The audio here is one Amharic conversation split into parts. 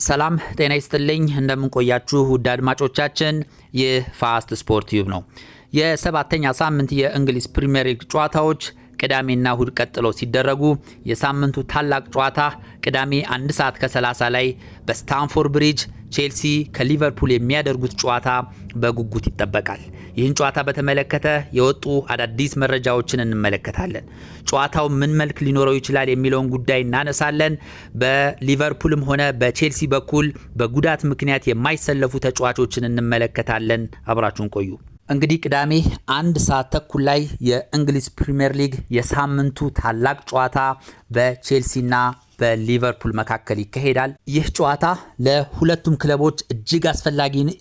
ሰላም ጤና ይስጥልኝ እንደምን ቆያችሁ ውድ አድማጮቻችን ይህ ፋስት ስፖርት ዩብ ነው። የሰባተኛ ሳምንት የእንግሊዝ ፕሪሚየር ሊግ ጨዋታዎች ቅዳሜና እሁድ ቀጥለው ሲደረጉ የሳምንቱ ታላቅ ጨዋታ ቅዳሜ 1 ሰዓት ከ30 ላይ በስታንፎርድ ብሪጅ ቼልሲ ከሊቨርፑል የሚያደርጉት ጨዋታ በጉጉት ይጠበቃል። ይህን ጨዋታ በተመለከተ የወጡ አዳዲስ መረጃዎችን እንመለከታለን። ጨዋታው ምን መልክ ሊኖረው ይችላል የሚለውን ጉዳይ እናነሳለን። በሊቨርፑልም ሆነ በቼልሲ በኩል በጉዳት ምክንያት የማይሰለፉ ተጫዋቾችን እንመለከታለን። አብራችሁን ቆዩ። እንግዲህ ቅዳሜ 1 ሰዓት ተኩል ላይ የእንግሊዝ ፕሪሚየር ሊግ የሳምንቱ ታላቅ ጨዋታ በቼልሲና በሊቨርፑል መካከል ይካሄዳል። ይህ ጨዋታ ለሁለቱም ክለቦች እጅግ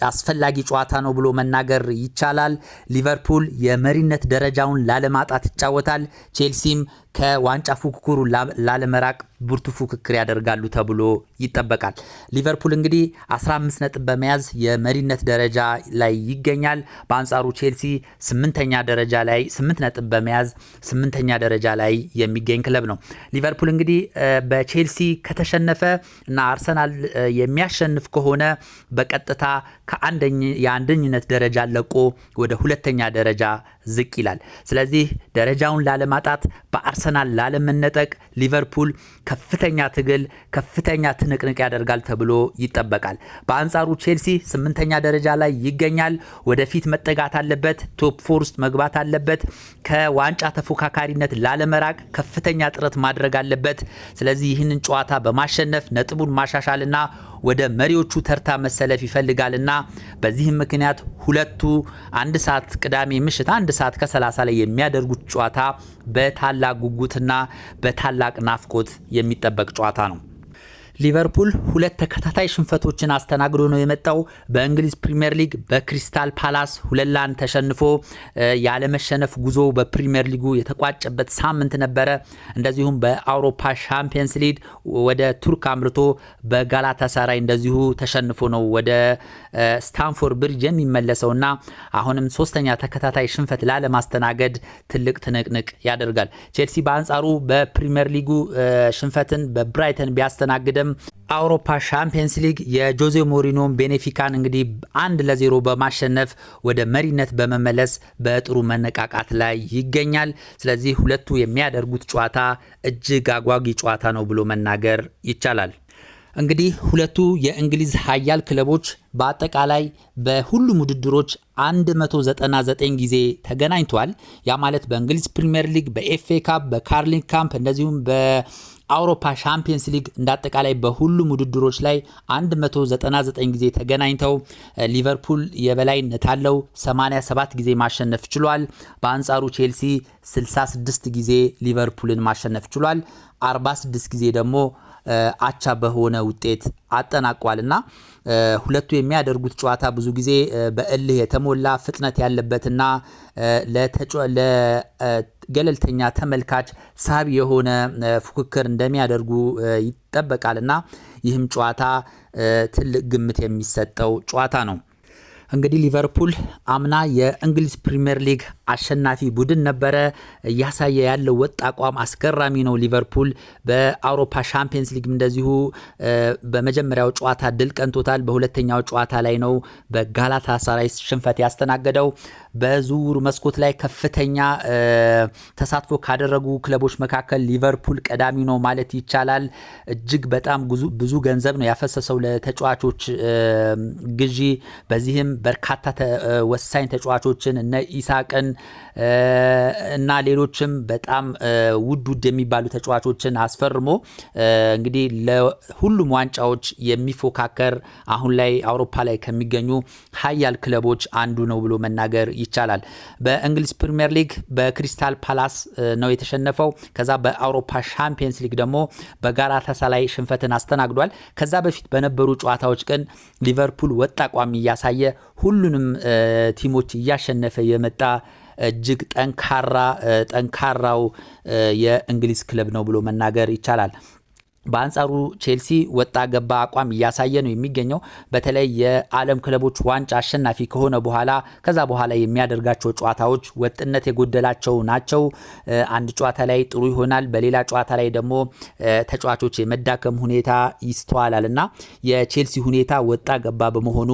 አስፈላጊ ጨዋታ ነው ብሎ መናገር ይቻላል። ሊቨርፑል የመሪነት ደረጃውን ላለማጣት ይጫወታል። ቼልሲም ከዋንጫ ፉክክሩ ላለመራቅ ብርቱ ፉክክር ያደርጋሉ ተብሎ ይጠበቃል። ሊቨርፑል እንግዲህ 15 ነጥብ በመያዝ የመሪነት ደረጃ ላይ ይገኛል። በአንጻሩ ቼልሲ 8ኛ ደረጃ ላይ 8 ነጥብ በመያዝ 8ኛ ደረጃ ላይ የሚገኝ ክለብ ነው። ሊቨርፑል እንግዲህ በቼልሲ ከተሸነፈ እና አርሰናል የሚያሸንፍ ከሆነ በቀጥታ የአንደኝነት ደረጃ ለቆ ወደ 2ኛ ደረጃ ዝቅ ይላል። ስለዚህ ደረጃውን ላለማጣት በአርሰናል ላለመነጠቅ ሊቨርፑል ከፍተኛ ትግል ከፍተኛ ትንቅንቅ ያደርጋል ተብሎ ይጠበቃል። በአንጻሩ ቼልሲ 8ኛ ደረጃ ላይ ይገኛል። ወደፊት መጠጋት አለበት። ቶፕ 4 ውስጥ መግባት አለበት። ከዋንጫ ተፎካካሪነት ላለመራቅ ከፍተኛ ጥረት ማድረግ አለበት። ስለዚህ ይህንን ጨዋታ በማሸነፍ ነጥቡን ማሻሻልና ወደ መሪዎቹ ተርታ መሰለፍ ይፈልጋልና በዚህም ምክንያት ሁለቱ 1 ሰዓት ቅዳሜ ምሽት 1 ሰዓት ከ30 ላይ የሚያደርጉት ጨዋታ በታላቅ ጉጉትና በታላቅ ናፍቆት የሚጠበቅ ጨዋታ ነው። ሊቨርፑል 2 ተከታታይ ሽንፈቶችን አስተናግዶ ነው የመጣው። በእንግሊዝ ፕሪሚየር ሊግ በክሪስታል ፓላስ 2-1 ተሸንፎ ያለመሸነፍ ጉዞ በፕሪሚየር ሊጉ የተቋጨበት ሳምንት ነበረ። እንደዚሁም በአውሮፓ ሻምፒየንስ ሊግ ወደ ቱርክ አምርቶ በጋላታሳራይ እንደዚሁ ተሸንፎ ነው ወደ ስታንፎርድ ብሪጅ የሚመለሰውና አሁንም 3ኛ ተከታታይ ሽንፈት ላለማስተናገድ ትልቅ ትንቅንቅ ያደርጋል። ቼልሲ በአንጻሩ በፕሪሚየር ሊጉ ሽንፈትን በብራይተን ቢያስተናግድ አውሮፓ ሻምፒየንስ ሊግ የጆዜ ሞሪኖን ቤኔፊካን እንግዲህ 1-0 በማሸነፍ ወደ መሪነት በመመለስ በጥሩ መነቃቃት ላይ ይገኛል። ስለዚህ ሁለቱ የሚያደርጉት ጨዋታ እጅግ አጓጊ ጨዋታ ነው ብሎ መናገር ይቻላል። እንግዲህ ሁለቱ የእንግሊዝ ሀያል ክለቦች በአጠቃላይ በሁሉም ውድድሮች 199 ጊዜ ተገናኝቷል። ያ ማለት በእንግሊዝ ፕሪሚየር ሊግ፣ በኤፍኤ ካፕ፣ በካርሊንግ ካምፕ እንደዚሁም በአውሮፓ ሻምፒየንስ ሊግ እንዳጠቃላይ በሁሉም ውድድሮች ላይ 199 ጊዜ ተገናኝተው ሊቨርፑል የበላይነት አለው። 87 ጊዜ ማሸነፍ ችሏል። በአንጻሩ ቼልሲ 66 ጊዜ ሊቨርፑልን ማሸነፍ ችሏል። 46 ጊዜ ደግሞ አቻ በሆነ ውጤት አጠናቋልና ሁለቱ የሚያደርጉት ጨዋታ ብዙ ጊዜ በእልህ የተሞላ ፍጥነት ያለበትና ለገለልተኛ ተመልካች ሳቢ የሆነ ፉክክር እንደሚያደርጉ ይጠበቃልና ይህም ጨዋታ ትልቅ ግምት የሚሰጠው ጨዋታ ነው። እንግዲህ ሊቨርፑል አምና የእንግሊዝ ፕሪሚየር ሊግ አሸናፊ ቡድን ነበረ። እያሳየ ያለው ወጥ አቋም አስገራሚ ነው። ሊቨርፑል በአውሮፓ ሻምፒየንስ ሊግ እንደዚሁ በመጀመሪያው ጨዋታ ድል ቀንቶታል። በሁለተኛው ጨዋታ ላይ ነው በጋላታሳራይ ሽንፈት ያስተናገደው። በዝውውር መስኮት ላይ ከፍተኛ ተሳትፎ ካደረጉ ክለቦች መካከል ሊቨርፑል ቀዳሚ ነው ማለት ይቻላል። እጅግ በጣም ብዙ ገንዘብ ነው ያፈሰሰው ለተጫዋቾች ግዢ። በዚህም በርካታ ወሳኝ ተጫዋቾችን እነ ኢሳቅን እና ሌሎችም በጣም ውድ የሚባሉ ተጫዋቾችን አስፈርሞ እንግዲህ ለሁሉም ዋንጫዎች የሚፎካከር አሁን ላይ አውሮፓ ላይ ከሚገኙ ሀያል ክለቦች አንዱ ነው ብሎ መናገር ይቻላል። በእንግሊዝ ፕሪሚየር ሊግ በክሪስታል ፓላስ ነው የተሸነፈው። ከዛ በአውሮፓ ሻምፒየንስ ሊግ ደግሞ በጋላታሳራይ ሽንፈትን አስተናግዷል። ከዛ በፊት በነበሩ ጨዋታዎች ግን ሊቨርፑል ወጥ አቋም እያሳየ ሁሉንም ቲሞች እያሸነፈ የመጣ እጅግ ጠንካራው የእንግሊዝ ክለብ ነው ብሎ መናገር ይቻላል። በአንጻሩ ቼልሲ ወጣ ገባ አቋም እያሳየ ነው የሚገኘው። በተለይ የዓለም ክለቦች ዋንጫ አሸናፊ ከሆነ በኋላ ከዛ በኋላ የሚያደርጋቸው ጨዋታዎች ወጥነት የጎደላቸው ናቸው። አንድ ጨዋታ ላይ ጥሩ ይሆናል፣ በሌላ ጨዋታ ላይ ደግሞ ተጫዋቾች የመዳከም ሁኔታ ይስተዋላልና የቼልሲ ሁኔታ ወጣ ገባ በመሆኑ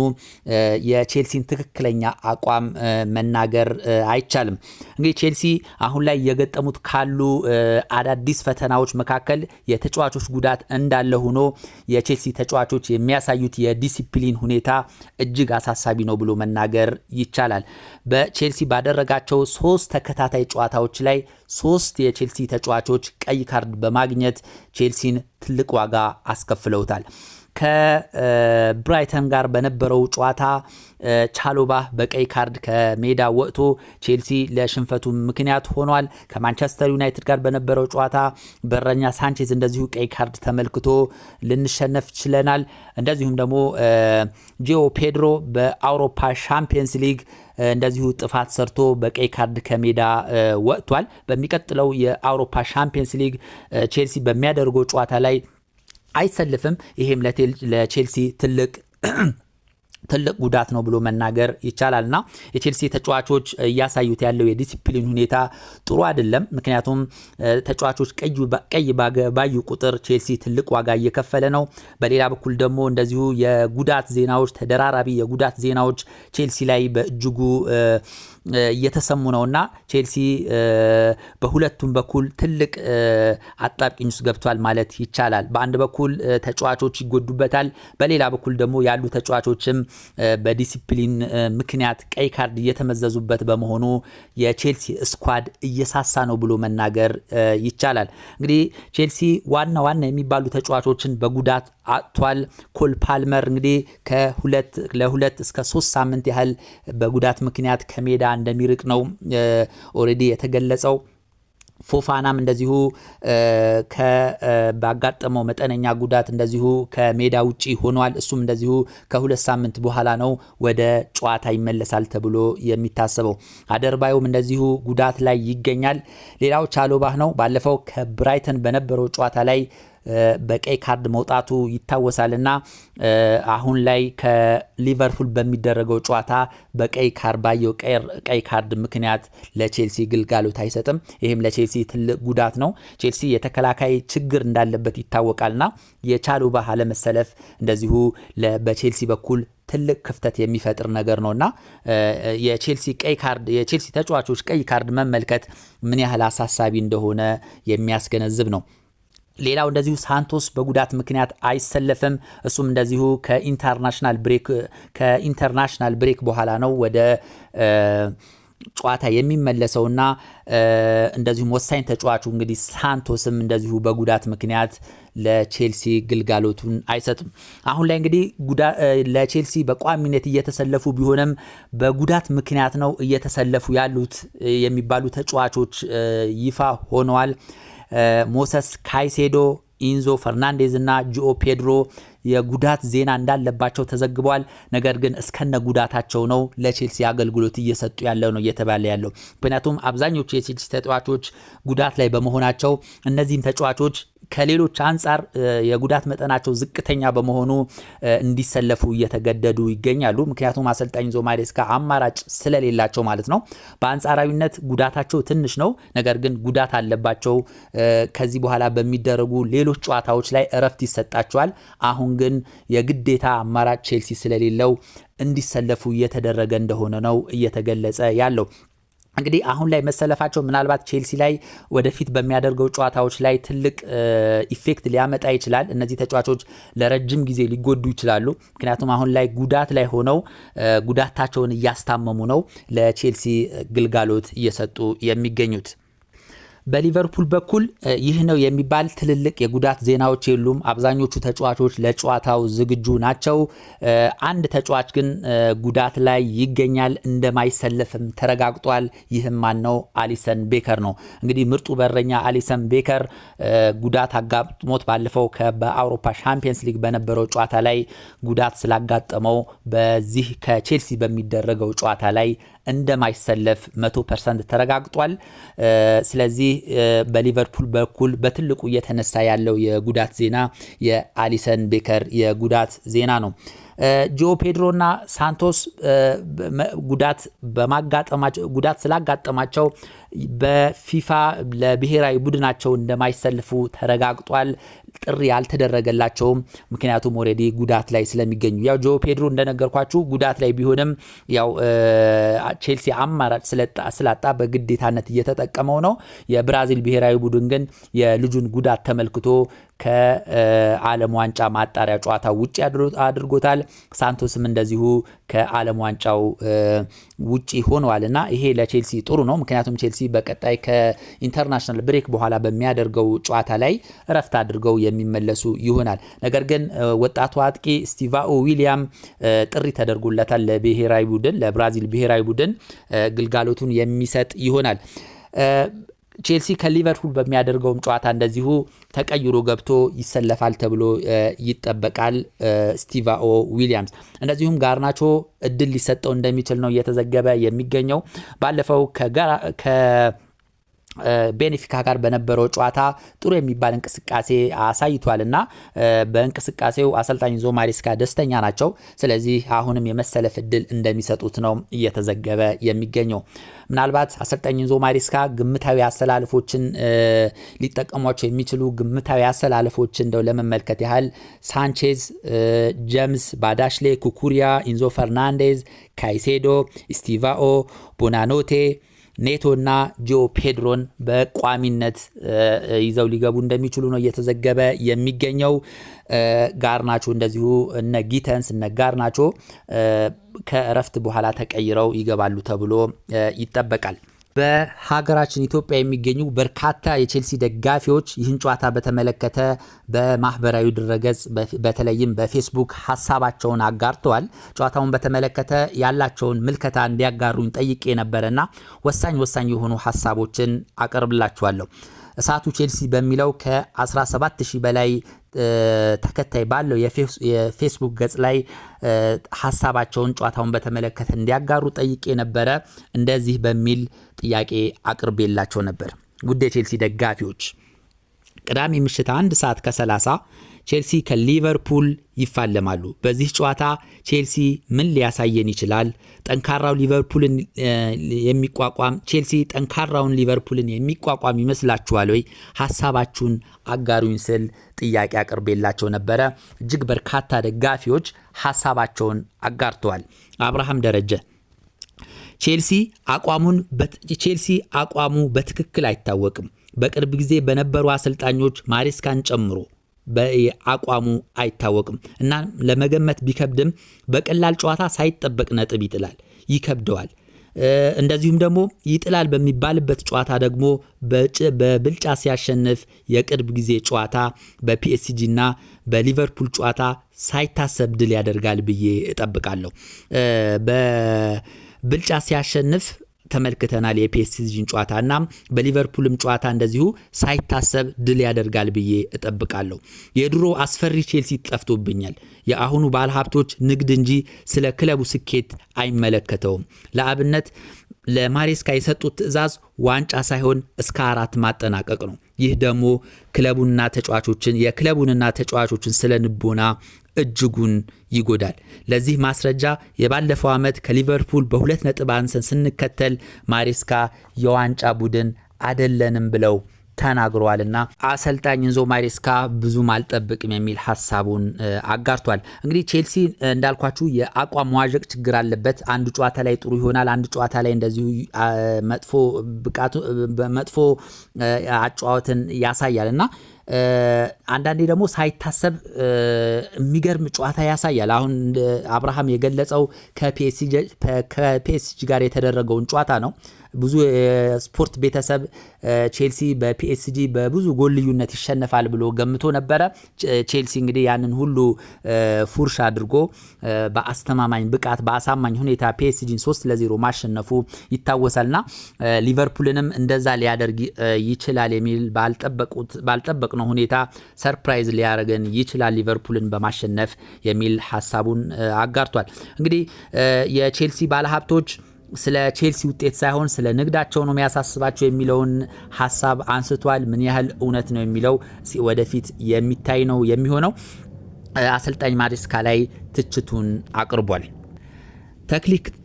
የቼልሲን ትክክለኛ አቋም መናገር አይቻልም። እንግዲህ ቼልሲ አሁን ላይ የገጠሙት ካሉ አዳዲስ ፈተናዎች መካከል የተጫዋቾች ጉዳት እንዳለ ሆኖ የቼልሲ ተጫዋቾች የሚያሳዩት የዲሲፕሊን ሁኔታ እጅግ አሳሳቢ ነው ብሎ መናገር ይቻላል። በቼልሲ ባደረጋቸው 3 ተከታታይ ጨዋታዎች ላይ 3 የቼልሲ ተጫዋቾች ቀይ ካርድ በማግኘት ቼልሲን ትልቅ ዋጋ አስከፍለውታል። ከብራይተን ጋር በነበረው ጨዋታ ቻሎባ በቀይ ካርድ ከሜዳ ወጥቶ ቼልሲ ለሽንፈቱ ምክንያት ሆኗል። ከማንቸስተር ዩናይትድ ጋር በነበረው ጨዋታ በረኛ ሳንቼዝ እንደዚሁ ቀይ ካርድ ተመልክቶ ልንሸነፍ ችለናል። እንደዚሁም ደግሞ ጂኦ ፔድሮ በአውሮፓ ሻምፒየንስ ሊግ እንደዚሁ ጥፋት ሰርቶ በቀይ ካርድ ከሜዳ ወጥቷል። በሚቀጥለው የአውሮፓ ሻምፒየንስ ሊግ ቼልሲ በሚያደርገው ጨዋታ ላይ አይሰልፍም። ይሄም ለቼልሲ ትልቅ ጉዳት ነው ብሎ መናገር ይቻላልና የቼልሲ ተጫዋቾች እያሳዩት ያለው የዲሲፕሊን ሁኔታ ጥሩ አይደለም። ምክንያቱም ተጫዋቾች ቀይ ባዩ ቁጥር ቼልሲ ትልቅ ዋጋ እየከፈለ ነው። በሌላ በኩል ደግሞ እንደዚሁ የጉዳት ዜናዎች፣ ተደራራቢ የጉዳት ዜናዎች ቼልሲ ላይ በእጅጉ እየተሰሙ ነውና ቼልሲ በሁለቱም በኩል ትልቅ አጣብቂኝ ውስጥ ገብቷል ማለት ይቻላል። በአንድ በኩል ተጫዋቾች ይጎዱበታል፣ በሌላ በኩል ደግሞ ያሉ ተጫዋቾችም በዲሲፕሊን ምክንያት ቀይ ካርድ እየተመዘዙበት በመሆኑ የቼልሲ ስኳድ እየሳሳ ነው ብሎ መናገር ይቻላል። እንግዲህ ቼልሲ ዋና የሚባሉ ተጫዋቾችን በጉዳት አጥቷል። ኮል ፓልመር እንግዲህ ከ2 እስከ 3 ሳምንት ያህል በጉዳት ምክንያት ከሜዳ እንደሚርቅ ነው ኦሬዲ የተገለጸው። ፎፋናም እንደዚሁ ባጋጠመው መጠነኛ ጉዳት እንደዚሁ ከሜዳ ውጪ ሆኗል። እሱም እንደዚሁ ከ2 ሳምንት በኋላ ነው ወደ ጨዋታ ይመለሳል ተብሎ የሚታሰበው። አደርባዩም እንደዚሁ ጉዳት ላይ ይገኛል። ሌላው ቻሎባህ ነው። ባለፈው ከብራይተን በነበረው ጨዋታ ላይ በቀይ ካርድ መውጣቱ ይታወሳልና አሁን ላይ ከሊቨርፑል በሚደረገው ጨዋታ በቀይ ካርድ ባየው ቀይ ካርድ ምክንያት ለቼልሲ ግልጋሎት አይሰጥም። ይሄም ለቼልሲ ትልቅ ጉዳት ነው። ቼልሲ የተከላካይ ችግር እንዳለበት ይታወቃልና የቻሎባህ አለመሰለፍ እንደዚሁ በቼልሲ በኩል ትልቅ ክፍተት የሚፈጥር ነገር ነውና የቼልሲ ተጫዋቾች ቀይ ካርድ መመልከት ምን ያህል አሳሳቢ እንደሆነ የሚያስገነዝብ ነው። ሌላው እንደዚሁ ሳንቶስ በጉዳት ምክንያት አይሰለፍም። እሱም እንደዚሁ ከኢንተርናሽናል ብሬክ በኋላ ነው ወደ ጨዋታ የሚመለሰውና እንደዚሁም ወሳኝ ተጫዋቹ እንግዲህ ሳንቶስም እንደዚሁ በጉዳት ምክንያት ለቼልሲ ግልጋሎቱን አይሰጥም። አሁን ላይ እንግዲህ ለቼልሲ በቋሚነት እየተሰለፉ ቢሆንም በጉዳት ምክንያት ነው እየተሰለፉ ያሉት የሚባሉ ተጫዋቾች ይፋ ሆነዋል። ሞሰስ ካይሴዶ፣ ኢንዞ ፈርናንዴዝ እና ጂኦ ፔድሮ የጉዳት ዜና እንዳለባቸው ተዘግቧል። ነገር ግን እስከነ ጉዳታቸው ነው ለቼልሲ አገልግሎት እየሰጡ ያለው ነው እየተባለ ያለው። ምክንያቱም አብዛኞቹ የቼልሲ ተጫዋቾች ጉዳት ላይ በመሆናቸው እነዚህም ተጫዋቾች ከሌሎች አንጻር የጉዳት መጠናቸው ዝቅተኛ በመሆኑ እንዲሰለፉ እየተገደዱ ይገኛሉ። ምክንያቱም አሰልጣኝ ኢንዞ ማሬስካ አማራጭ ስለሌላቸው ማለት ነው። በአንጻራዊነት ጉዳታቸው ትንሽ ነው፣ ነገር ግን ጉዳት አለባቸው። ከዚህ በኋላ በሚደረጉ ሌሎች ጨዋታዎች ላይ እረፍት ይሰጣቸዋል። አሁን ግን የግዴታ አማራጭ ቼልሲ ስለሌለው እንዲሰለፉ እየተደረገ እንደሆነ ነው እየተገለጸ ያለው። እንግዲህ አሁን ላይ መሰለፋቸው ምናልባት ቼልሲ ላይ ወደፊት በሚያደርገው ጨዋታዎች ላይ ትልቅ ኢፌክት ሊያመጣ ይችላል። እነዚህ ተጫዋቾች ለረጅም ጊዜ ሊጎዱ ይችላሉ። ምክንያቱም አሁን ላይ ጉዳት ላይ ሆነው ጉዳታቸውን እያስታመሙ ነው ለቼልሲ ግልጋሎት እየሰጡ የሚገኙት። በሊቨርፑል በኩል ይህ ነው የሚባል ትልልቅ የጉዳት ዜናዎች የሉም። አብዛኞቹ ተጫዋቾች ለጨዋታው ዝግጁ ናቸው። አንድ ተጫዋች ግን ጉዳት ላይ ይገኛል፣ እንደማይሰለፍም ተረጋግጧል። ይህም ማን ነው? አሊሰን ቤከር ነው። እንግዲህ ምርጡ በረኛ አሊሰን ቤከር ጉዳት አጋጥሞት ባለፈው በአውሮፓ ሻምፒየንስ ሊግ በነበረው ጨዋታ ላይ ጉዳት ስላጋጠመው በዚህ ከቼልሲ በሚደረገው ጨዋታ ላይ እንደማይሰለፍ 100% ተረጋግጧል። ስለዚህ በሊቨርፑል በኩል በትልቁ እየተነሳ ያለው የጉዳት ዜና የአሊሰን ቤከር የጉዳት ዜና ነው። ጆ ፔድሮና ሳንቶስ ጉዳት ስላጋጠማቸው በፊፋ ለብሔራዊ ቡድናቸው እንደማይሰልፉ ተረጋግጧል። ጥሪ ያልተደረገላቸውም ምክንያቱም ኦሬዲ ጉዳት ላይ ስለሚገኙ ያው ጆ ፔድሮ እንደነገርኳችሁ ጉዳት ላይ ቢሆንም ያው ቼልሲ አማራጭ ስላጣ በግዴታነት እየተጠቀመው ነው። የብራዚል ብሔራዊ ቡድን ግን የልጁን ጉዳት ተመልክቶ ከዓለም ዋንጫ ማጣሪያ ጨዋታ ውጪ አድርጎታል። ሳንቶስም እንደዚሁ ከዓለም ዋንጫው ውጪ ሆነዋልና ይሄ ለቼልሲ ጥሩ ነው። ምክንያቱም ቼልሲ በቀጣይ ከኢንተርናሽናል ብሬክ በኋላ በሚያደርገው ጨዋታ ላይ እረፍት አድርገው የሚመለሱ ይሆናል። ነገር ግን ወጣቱ አጥቂ ስቲቫኦ ዊሊያም ጥሪ ተደርጎለታል ለብሔራዊ ቡድን ለብራዚል ብሔራዊ ቡድን ግልጋሎቱን የሚሰጥ ይሆናል። ቼልሲ ከሊቨርፑል በሚያደርገውም ጨዋታ እንደዚሁ ተቀይሮ ገብቶ ይሰለፋል ተብሎ ይጠበቃል። ስቲቫኦ ዊሊያምስ እንደዚሁም ጋርናቾ እድል ሊሰጠው እንደሚችል ነው እየተዘገበ የሚገኘው። ባለፈው ቤኔፊካ ጋር በነበረው ጨዋታ ጥሩ የሚባል እንቅስቃሴ አሳይቷልና በእንቅስቃሴው አሰልጣኝ ኢንዞ ማሬስካ ደስተኛ ናቸው። ስለዚህ አሁንም የመሰለፍ እድል እንደሚሰጡት ነው እየተዘገበ የሚገኘው። ምናልባት አሰልጣኝ ኢንዞ ማሬስካ ግምታዊ አሰላለፎችን ሊጠቀሟቸው የሚችሉ ግምታዊ አሰላለፎችን እንደው ለመመልከት ያህል ሳንቼዝ፣ ጀምስ፣ ባዳሽሌ፣ ኩኩሪያ፣ ኢንዞ ፈርናንዴዝ፣ ካይሴዶ፣ ስቲቫኦ፣ ቦናኖቴ፣ ኔቶና ጆ ፔድሮን በቋሚነት ይዘው ሊገቡ እንደሚችሉ ነው እየተዘገበ የሚገኘው። ጋርናቾ እንደዚሁ እነ ጊተንስ እነ ጋርናቾ ከእረፍት በኋላ ተቀይረው ይገባሉ ተብሎ ይጠበቃል። በሀገራችን ኢትዮጵያ የሚገኙ በርካታ የቼልሲ ደጋፊዎች ይህን ጨዋታ በተመለከተ በማህበራዊ ድረገጽ በተለይም በፌስቡክ ሀሳባቸውን አጋርተዋል። ጨዋታውን በተመለከተ ያላቸውን ምልከታ እንዲያጋሩኝ ጠይቄ ነበረና ወሳኝ የሆኑ ሀሳቦችን አቀርብላችኋለሁ። እሳቱ ቼልሲ በሚለው ከ17000 በላይ ተከታይ ባለው የፌስቡክ ገጽ ላይ ሀሳባቸውን ጨዋታውን በተመለከተ እንዲያጋሩ ጠይቄ ነበረ። እንደዚህ በሚል ጥያቄ አቅርቤላቸው ነበር። ውድ የቼልሲ ደጋፊዎች ቅዳሜ ምሽት 1:30 ቼልሲ ከሊቨርፑል ይፋለማሉ። በዚህ ጨዋታ ቼልሲ ምን ሊያሳየን ይችላል? ጠንካራውን ሊቨርፑልን የሚቋቋም ይመስላችኋል ወይ? ሐሳባችሁን አጋሩኝ ስል ጥያቄ አቅርቤላቸው ነበረ። እጅግ በርካታ ደጋፊዎች ሐሳባቸውን አጋርተዋል። አብርሃም ደረጀ ቼልሲ አቋሙ በትክክል አይታወቅም። በቅርብ ጊዜ በነበሩ አሰልጣኞች ማሬስካን ጨምሮ በአቋሙ አይታወቅም እና ለመገመት ቢከብድም በቀላል ጨዋታ ሳይጠበቅ ነጥብ ይከብደዋል። እንደዚሁም ደግሞ ይጥላል በሚባልበት ጨዋታ ደግሞ በብልጫ ሲያሸንፍ የቅርብ ጊዜ ጨዋታ በፒኤስጂ እና በሊቨርፑል ጨዋታ ሳይታሰብ ድል ያደርጋል ብዬ እጠብቃለሁ። በብልጫ ሲያሸንፍ ተመልክተናል የፒኤስጂን ጨዋታና በሊቨርፑልም ጨዋታ እንደዚሁ ሳይታሰብ ድል ያደርጋል ብዬ እጠብቃለሁ። የድሮ አስፈሪ ቼልሲ ጠፍቶብኛል። የአሁኑ ባለሀብቶች ንግድ እንጂ ስለ ክለቡ ስኬት አይመለከተውም። ለአብነት ለማሬስካ የሰጡት ትዕዛዝ ዋንጫ ሳይሆን እስከ 4 ማጠናቀቅ ነው። ይህ ደግሞ የክለቡንና ተጫዋቾችን ስለ ንቦና እጅጉን ይጎዳል። ለዚህ ማስረጃ የባለፈው ዓመት ከሊቨርፑል በ2 ነጥብ አንሰን ስንከተል ማሬስካ የዋንጫ ቡድን አይደለንም ብለው ተናግረዋልና አሰልጣኝ ኢንዞ ማሬስካ ብዙም አልጠብቅም የሚል ሐሳቡን አጋርቷል። እንግዲህ ቼልሲ እንዳልኳችሁ የአቋም መዋዠቅ ችግር አለበት። አንድ ጨዋታ ላይ ጥሩ ይሆናል፣ አንድ ጨዋታ ላይ እንደዚሁ መጥፎ አጫዋትን ያሳያልና አንዳንዴ ደግሞ ሳይታሰብ የሚገርም ጨዋታ ያሳያል። አሁን አብርሃም የገለጸው ከፒኤስጂ ጋር የተደረገውን ጨዋታ ነው። ብዙ የስፖርት ቤተሰብ ቼልሲ በፒኤስጂ በብዙ ጎል ልዩነት ይሸነፋል ብሎ ገምቶ ነበረ። ቼልሲ እንግዲህ ያንን ሁሉ ፉርሽ አድርጎ በአስተማማኝ ብቃት በአሳማኝ ሁኔታ ፒኤስጂን 3-0 ማሸነፉ ይታወሳልና ሊቨርፑልንም እንደዛ ሊያደርግ ይችላል የሚል ባልጠበቅነው ሁኔታ ሰርፕራይዝ ሊያደርገን ይችላል ሊቨርፑልን በማሸነፍ የሚል ሐሳቡን አጋርቷል። እንግዲህ የቼልሲ ባለሀብቶች ስለ ቼልሲ ውጤት ሳይሆን ስለ ንግዳቸው ነው የሚያሳስባቸው የሚለውን ሐሳብ አንስቷል። ምን ያህል እውነት ነው የሚለው ወደፊት የሚታይ ነው የሚሆነው። አሰልጣኝ ማሬስካ ላይ ትችቱን አቅርቧል።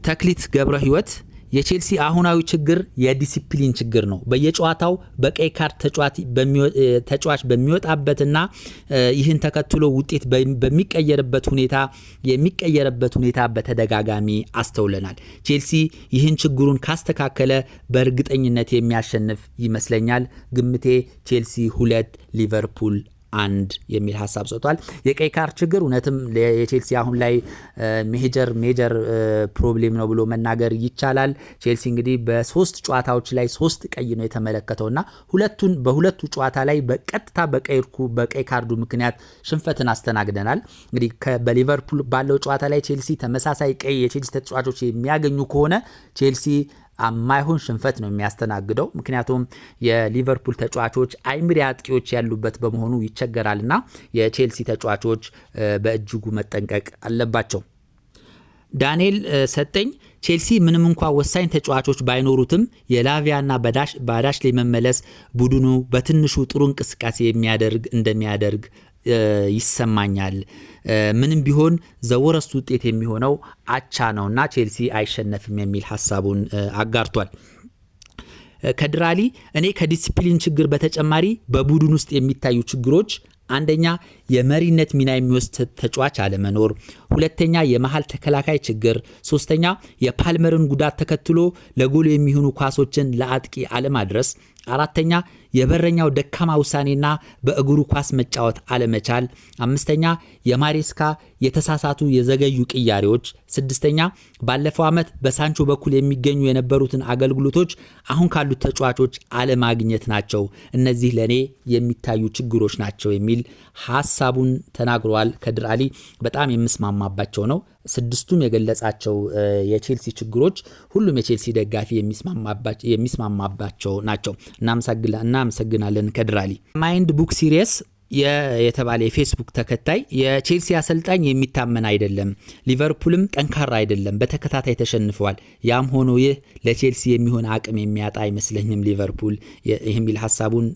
ተክሊት ገብረ ሕይወት የቼልሲ አሁናዊ ችግር የዲሲፕሊን ችግር ነው። በየጨዋታው በቀይ ካርድ ተጫዋች በሚወጣበትና ይህን ተከትሎ ውጤት የሚቀየርበት ሁኔታ በተደጋጋሚ አስተውለናል። ቼልሲ ይህን ችግሩን ካስተካከለ በእርግጠኝነት የሚያሸንፍ ይመስለኛል። ግምቴ ቼልሲ 2 ሊቨርፑል 1 የሚል ሐሳብ ሰጥቷል። የቀይ ካርድ ችግር እውነትም የቼልሲ አሁን ላይ ሜጀር ፕሮብሌም ነው ብሎ መናገር ይቻላል። ቼልሲ እንግዲህ በ3 ጨዋታዎች ላይ 3 ቀይ ነው የተመለከተውና በሁለቱ ጨዋታ ላይ በቀጥታ በቀይ ካርዱ ምክንያት ሽንፈትን አስተናግደናል። እንግዲህ በሊቨርፑል ባለው ጨዋታ ላይ ቼልሲ ተመሳሳይ ቀይ የቼልሲ ተጫዋቾች የሚያገኙ ከሆነ ቼልሲ አማይሆን ሽንፈት ነው የሚያስተናግደው። ምክንያቱም የሊቨርፑል ተጫዋቾች አይምሪ አጥቂዎች ያሉበት በመሆኑ ይቸገራልና የቼልሲ ተጫዋቾች በእጅጉ መጠንቀቅ አለባቸው። ዳንኤል ሰጠኝ ቼልሲ ምንም እንኳን ወሳኝ ተጫዋቾች ባይኖሩትም የላቪያና ባዳሽ ላይ መመለስ ቡድኑ በትንሹ ጥሩ እንቅስቃሴ እንደሚያደርግ ይሰማኛል። ምንም ቢሆን ዘወረስቱ ውጤት የሚሆነው አቻ ነውና ቼልሲ አይሸነፍም የሚል ሐሳቡን አጋርቷል። ከድራሊ እኔ ከዲሲፕሊን ችግር በተጨማሪ በቡድን ውስጥ የሚታዩ ችግሮች አንደኛ የመሪነት ሚና የሚወስድ ተጫዋች አለመኖር፣ ሁለተኛ የመሃል ተከላካይ ችግር፣ ሶስተኛ የፓልመርን ጉዳት ተከትሎ ለጎል የሚሆኑ ኳሶችን ለአጥቂ አለማድረስ፣ አራተኛ የበረኛው ደካማ ውሳኔና በእግሩ ኳስ መጫወት አለመቻል፣ አምስተኛ የማሬስካ የተሳሳቱ የዘገዩ ቅያሬዎች፣ ስድስተኛ ባለፈው ዓመት በሳንቾ በኩል የሚገኙ የነበሩትን አገልግሎቶች አሁን ካሉት ተጫዋቾች አለማግኘት ናቸው። እነዚህ ለኔ የሚታዩ ችግሮች ናቸው የሚል ሐሳቡን ተናግሯል። ከድር አሊ በጣም የምስማማባቸው ነው። ስድስቱም የገለጻቸው የቼልሲ ችግሮች ሁሉም የቼልሲ ደጋፊ የሚስማማባቸው ናቸው። እናመሰግናለን ከድር አሊ። ማይንድ ቡክ ሲሪየስ የተባለ የፌስቡክ ተከታይ የቼልሲ አሰልጣኝ የሚታመን አይደለም፣ ሊቨርፑልም ጠንካራ አይደለም፣ በተከታታይ ተሸንፈዋል። ያም ሆኖ ይህ ለቼልሲ የሚሆን አቅም የሚያጣ አይመስለኝም ሊቨርፑል የሚል ሐሳቡን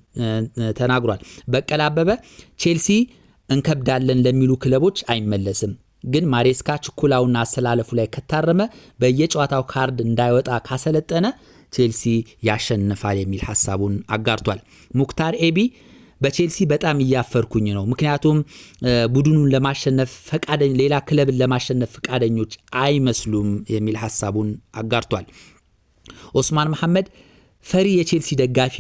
ተናግሯል። በቀለ አበበ ቼልሲ እንከብዳለን ለሚሉ ክለቦች አይመለስም፣ ግን ማሬስካ ችኩላውና አሰላለፉ ላይ ከታረመ በየጨዋታው ካርድ እንዳይወጣ ካሰለጠነ ቼልሲ ያሸንፋል የሚል ሐሳቡን አጋርቷል። ሙክታር ኤቢ በቼልሲ በጣም እያፈርኩኝ ነው፣ ምክንያቱም ቡድኑን ለማሸነፍ ሌላ ክለብን ለማሸነፍ ፈቃደኞች አይመስሉም የሚል ሐሳቡን አጋርቷል። ኦስማን መሐመድ ፈሪ የቼልሲ ደጋፊ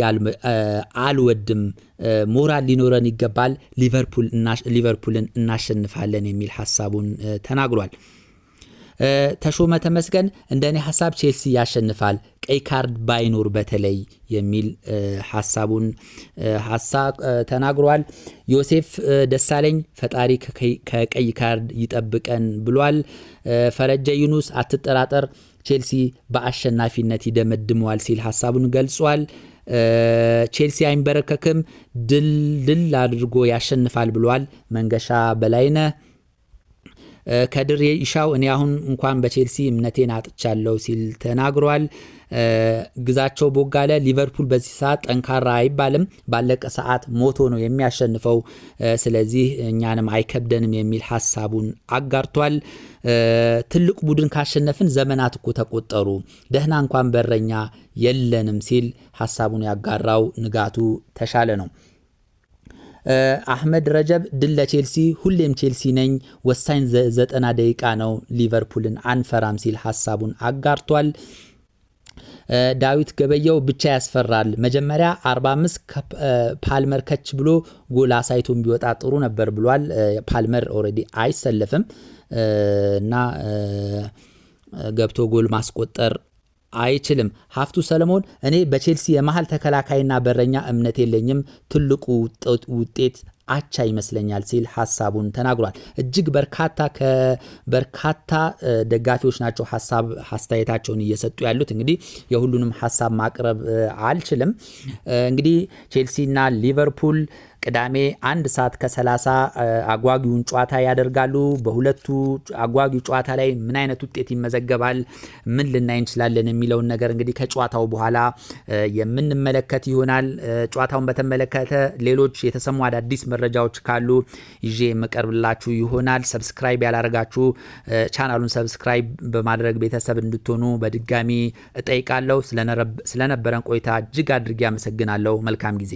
አልወድም፣ ሞራል ሊኖረን ይገባል፣ ሊቨርፑልን እናሸንፋለን የሚል ሐሳቡን ተናግሯል። ተሾመ ተመስገን እንደኔ ሐሳብ ቼልሲ ያሸንፋል ቀይ ካርድ ባይኖር በተለይ የሚል ሐሳቡን ተናግሯል። ዮሴፍ ደሳለኝ ፈጣሪ ከቀይ ካርድ ይጠብቀን ብሏል። ፈረጀ ዩኑስ አትጠራጠር ቼልሲ በአሸናፊነት ይደመድመዋል ሲል ሐሳቡን ገልጿል። ቼልሲ አይንበረከክም ድል አድርጎ ያሸንፋል ብሏል። መንገሻ በላይነህ ከድር ይሻው እኔ አሁን እንኳን በቼልሲ እምነቴን አጥቻለሁ ሲል ተናግሯል። ግዛቸው ቦጋለ ሊቨርፑል በዚህ ሰዓት ጠንካራ አይባልም፣ ባለቀ ሰዓት ሞቶ ነው የሚያሸንፈው፣ ስለዚህ እኛንም አይከብደንም የሚል ሐሳቡን አጋርቷል። ትልቅ ቡድን ካሸነፍን ዘመናት እኮ ተቆጠሩ፣ ደህና እንኳን በረኛ የለንም ሲል ሐሳቡን ያጋራው ንጋቱ ተሻለ ነው። አህመድ ረጀብ ድል ለቼልሲ፣ ሁሌም ቼልሲ ነኝ፣ ወሳኝ 90 ደቂቃ ነው፣ ሊቨርፑልን አንፈራም ሲል ሐሳቡን አጋርቷል። ዳዊት ገበየው ብቻ ያስፈራል፣ መጀመሪያ 45 ፓልመር ከች ብሎ ጎል አሳይቶን ቢወጣ ጥሩ ነበር ብሏል። ፓልመር ኦሬዲ አይሰለፍም እና ገብቶ ጎል ማስቆጠር አይችልም። ሀፍቱ ሰለሞን እኔ በቼልሲ የመሃል ተከላካይና በረኛ እምነት የለኝም፣ ትልቁ ውጤት አቻ ይመስለኛል ሲል ሐሳቡን ተናግሯል። እጅግ በርካታ ደጋፊዎች ናቸው አስተያየታቸውን እየሰጡ ያሉት። እንግዲህ የሁሉንም ሐሳብ ማቅረብ አልችልም። እንግዲህ ቼልሲና ሊቨርፑል ቅዳሜ 1 ሰዓት ከ30 አጓጊውን ጨዋታ ያደርጋሉ። በሁለቱ አጓጊው ጨዋታ ላይ ምን አይነት ውጤት ይመዘገባል፣ ምን ልናይ እንችላለን የሚለውን ነገር እንግዲህ ከጨዋታው በኋላ የምንመለከት ይሆናል። ጨዋታውን በተመለከተ ሌሎች የተሰሙ አዳዲስ መረጃዎች ካሉ ይዤ መቀርብላችሁ ይሆናል። ሰብስክራይብ ያላረጋችሁ ቻናሉን ሰብስክራይብ በማድረግ ቤተሰብ እንድትሆኑ በድጋሚ እጠይቃለሁ። ስለነበረን ቆይታ እጅግ አድርጌ አመሰግናለሁ። መልካም ጊዜ